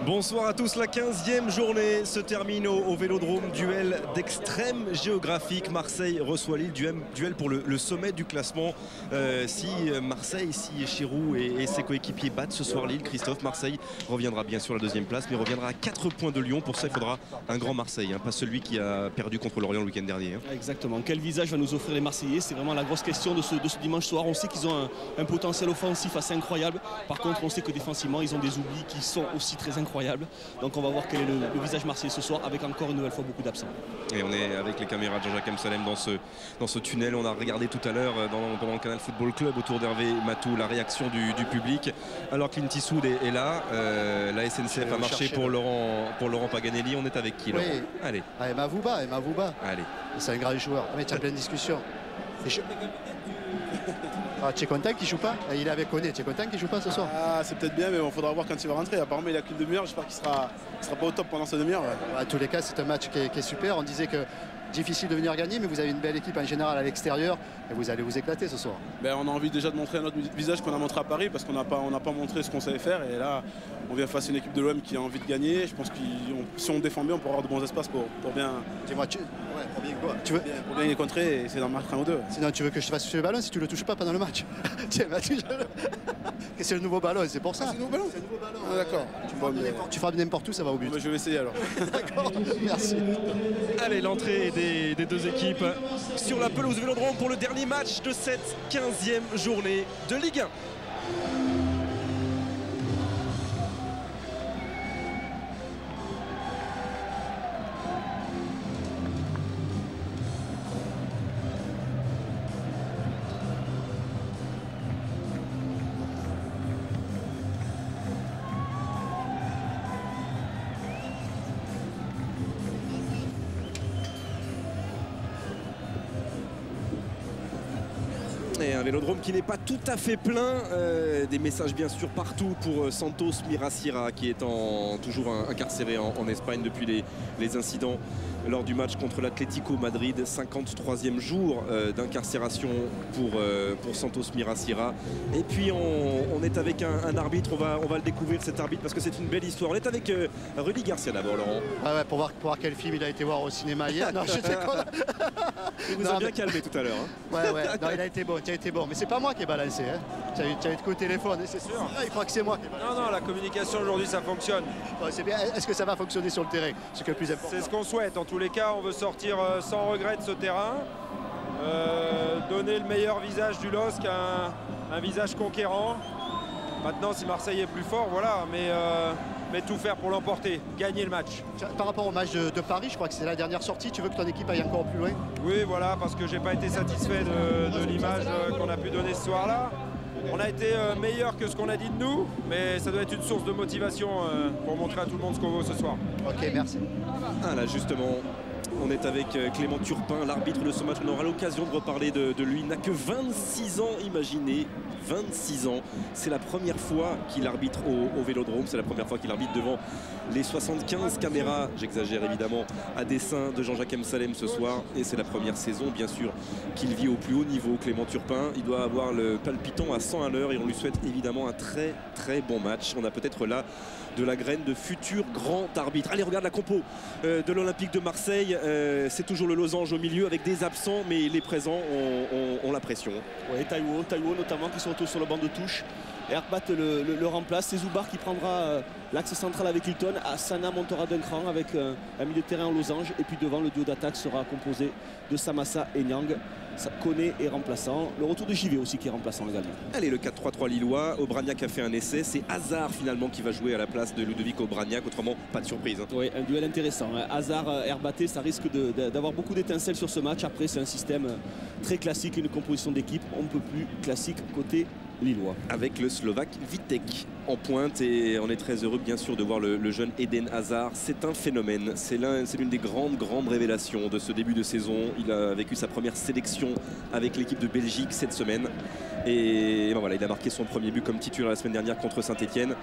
Bonsoir à tous, la 15e journée se termine au Vélodrome, duel d'extrême géographique. Marseille reçoit Lille, duel pour le sommet du classement. Si Marseille, si Chirou et ses coéquipiers battent ce soir Lille, Christophe, Marseille reviendra bien sur la deuxième place, mais reviendra à 4 points de Lyon. Pour ça, il faudra un grand Marseille, pas celui qui a perdu contre Lorient le week-end dernier. Exactement. Quel visage va nous offrir les Marseillais? C'est vraiment la grosse question de ce dimanche soir. On sait qu'ils ont un potentiel offensif assez incroyable. Par contre, on sait que défensivement, ils ont des oublis qui sont aussi très incroyables. Donc on va voir quel est le visage marseillais ce soir, avec encore une nouvelle fois beaucoup d'absents. Et on est avec les caméras de Jean-Jacques Amsalem dans ce tunnel. On a regardé tout à l'heure pendant le Canal Football Club autour d'Hervé Matou la réaction du public. Alors Clint Eastwood est là, la SNCF a marché pour Laurent Paganelli. On est avec qui, Laurent? Oui. Allez. Mavouba. Allez. C'est un grand joueur. Mais tu as plein de discussions. Tu es content qu'il ne joue pas? Il est avec Koné, tu es content qu'il ne joue pas ce soir? C'est peut-être bien, mais il faudra voir quand il va rentrer. Apparemment, il a qu'une demi-heure. J'espère qu'il sera pas au top pendant cette demi-heure. À tous les cas, c'est un match qui est super. On disait que difficile de venir gagner, mais vous avez une belle équipe en général à l'extérieur et vous allez vous éclater ce soir. On a envie déjà de montrer un autre visage qu'on a montré à Paris, parce qu'on n'a pas montré ce qu'on savait faire. Et là, on vient face à une équipe de l'OM qui a envie de gagner. Je pense que si on défend bien, on pourra avoir de bons espaces pour bien. Dis-moi, pour bien quoi? Pour bien les contrer, et c'est d'en marquer un ou deux. Sinon, tu veux que je te fasse toucher le ballon si tu ne le touches pas pendant le match? Tiens, c'est le nouveau ballon, c'est pour ça. C'est le nouveau ballon. Ah, d'accord. Tu frappes n'importe où, ça va au but. Je vais essayer alors. D'accord, merci. Allez, l'entrée des deux équipes sur la pelouse Vélodrome pour le dernier match de cette 15e journée de Ligue 1. Et un Vélodrome qui n'est pas tout à fait plein. Des messages bien sûr partout pour Santos Mirassira, qui est toujours incarcéré en Espagne depuis les incidents lors du match contre l'Atlético Madrid. 53e jour d'incarcération pour Santos Mirassira. Et puis on est avec un arbitre, on va le découvrir cet arbitre parce que c'est une belle histoire. On est avec Rudy Garcia d'abord, Laurent. Pour voir quel film il a été voir au cinéma hier. Non, je déconne. Il nous a bien calmé tout à l'heure. Non, il a été bon, mais c'est pas moi qui ai balancé. Tu as eu de côté au téléphone, c'est sûr. Il croit que c'est moi qui ai balancé. Non, la communication aujourd'hui ça fonctionne. C'est bien. Est-ce que ça va fonctionner sur le terrain? C'est le plus important. C'est ce qu'on souhaite. En tous les cas, on veut sortir sans regret de ce terrain. Donner le meilleur visage du LOSC, un visage conquérant. Maintenant, si Marseille est plus fort, voilà, mais tout faire pour l'emporter, gagner le match. Par rapport au match de Paris, je crois que c'est la dernière sortie, tu veux que ton équipe aille encore plus loin? Oui, voilà, parce que j'ai pas été satisfait de l'image qu'on a pu donner ce soir-là. On a été meilleur que ce qu'on a dit de nous, mais ça doit être une source de motivation pour montrer à tout le monde ce qu'on vaut ce soir. Ok, merci. Là, justement, on est avec Clément Turpin, l'arbitre de ce match. On aura l'occasion de reparler de lui. Il n'a que 26 ans, imaginez. 26 ans. C'est la première fois qu'il arbitre au Vélodrome. C'est la première fois qu'il arbitre devant les 75 caméras, j'exagère évidemment, à dessein de Jean-Jacques Amsalem ce soir. Et c'est la première saison, bien sûr, qu'il vit au plus haut niveau. Clément Turpin, il doit avoir le palpitant à 100 à l'heure et on lui souhaite évidemment un très très bon match. On a peut-être là de la graine de futur grand arbitre. Allez, regarde la compo de l'Olympique de Marseille. C'est toujours le losange au milieu avec des absents, mais les présents ont la pression. Oui, Taïwo notamment qui sont tous sur le banc de touche. Herbat le remplace. C'est Zoubar qui prendra l'axe central avec Hilton. Asana montera d'un cran avec un milieu de terrain en losange. Et puis devant, le duo d'attaque sera composé de Samassa et Niang. Koné est remplaçant. Le retour de JV aussi qui est remplaçant également. Allez, le 4-3-3 lillois. Obraniak a fait un essai. C'est Hazard finalement qui va jouer à la place de Ludovic Obraniak. Autrement, pas de surprise. Oui, un duel intéressant. Hazard-Herbaté, ça risque d'avoir beaucoup d'étincelles sur ce match. Après, c'est un système très classique, une composition d'équipe. On ne peut plus classique côté lillois. Avec le Slovaque Vitek en pointe, et on est très heureux bien sûr de voir le jeune Eden Hazard. C'est un phénomène, c'est l'une des grandes révélations de ce début de saison. Il a vécu sa première sélection avec l'équipe de Belgique cette semaine et voilà, il a marqué son premier but comme titulaire la semaine dernière contre Saint-Etienne.